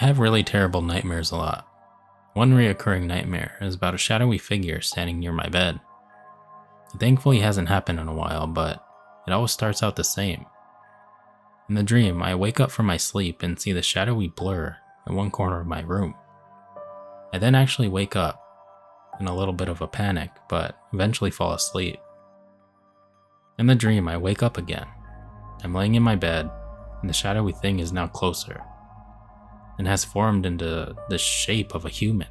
I have really terrible nightmares a lot. One reoccurring nightmare is about a shadowy figure standing near my bed. It thankfully hasn't happened in a while, but it always starts out the same. In the dream, I wake up from my sleep and see the shadowy blur in one corner of my room. I then actually wake up in a little bit of a panic, but eventually fall asleep. In the dream, I wake up again. I'm laying in my bed, and the shadowy thing is now closer and has formed into the shape of a human.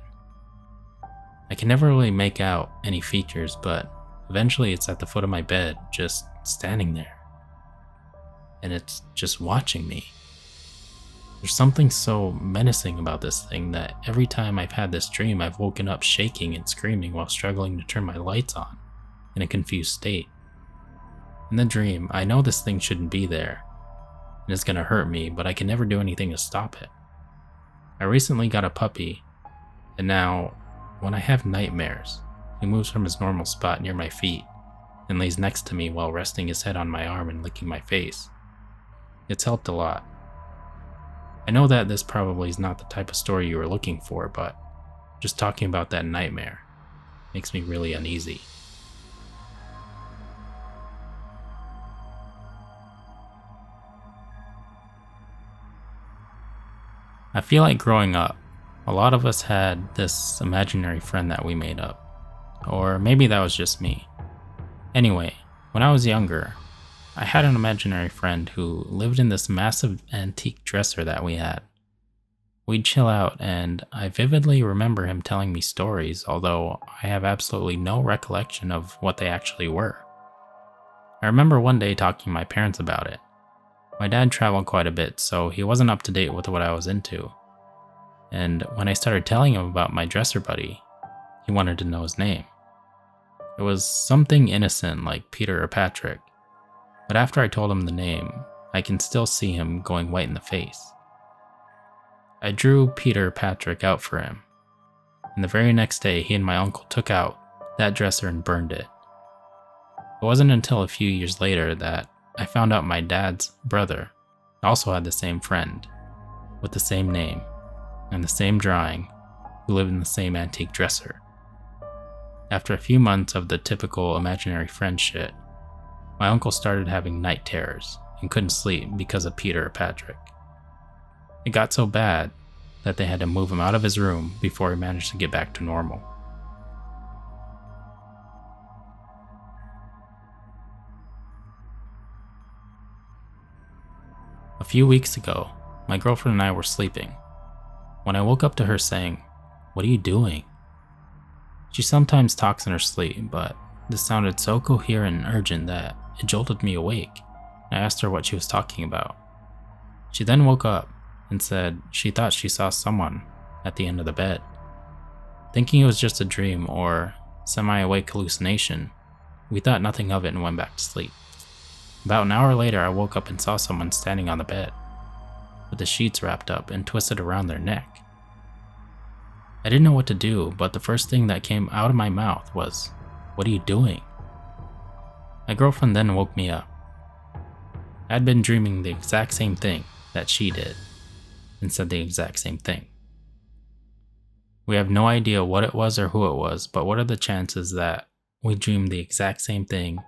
I can never really make out any features, but eventually it's at the foot of my bed, just standing there. And it's just watching me. There's something so menacing about this thing that every time I've had this dream, I've woken up shaking and screaming while struggling to turn my lights on in a confused state. In the dream, I know this thing shouldn't be there and it's gonna hurt me, but I can never do anything to stop it. I recently got a puppy, and now, when I have nightmares, he moves from his normal spot near my feet and lays next to me while resting his head on my arm and licking my face. It's helped a lot. I know that this probably is not the type of story you were looking for, but just talking about that nightmare makes me really uneasy. I feel like growing up, a lot of us had this imaginary friend that we made up. Or maybe that was just me. Anyway, when I was younger, I had an imaginary friend who lived in this massive antique dresser that we had. We'd chill out, and I vividly remember him telling me stories, although I have absolutely no recollection of what they actually were. I remember one day talking to my parents about it. My dad traveled quite a bit, so he wasn't up to date with what I was into. And when I started telling him about my dresser buddy, he wanted to know his name. It was something innocent like Peter or Patrick, but after I told him the name, I can still see him going white in the face. I drew Peter Patrick out for him, and the very next day he and my uncle took out that dresser and burned it. It wasn't until a few years later that I found out my dad's brother also had the same friend, with the same name and the same drawing, who lived in the same antique dresser. After a few months of the typical imaginary friend shit, my uncle started having night terrors and couldn't sleep because of Peter or Patrick. It got so bad that they had to move him out of his room before he managed to get back to normal. A few weeks ago, my girlfriend and I were sleeping when I woke up to her saying, "What are you doing?" She sometimes talks in her sleep, but this sounded so coherent and urgent that it jolted me awake. I asked her what she was talking about. She then woke up and said she thought she saw someone at the end of the bed. Thinking it was just a dream or semi-awake hallucination, we thought nothing of it and went back to sleep. About an hour later, I woke up and saw someone standing on the bed, with the sheets wrapped up and twisted around their neck. I didn't know what to do, but the first thing that came out of my mouth was, "What are you doing?" My girlfriend then woke me up. I had been dreaming the exact same thing that she did, and said the exact same thing. We have no idea what it was or who it was, but what are the chances that we dream the exact same thing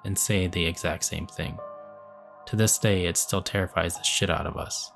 and say the exact same thing? To this day, it still terrifies the shit out of us.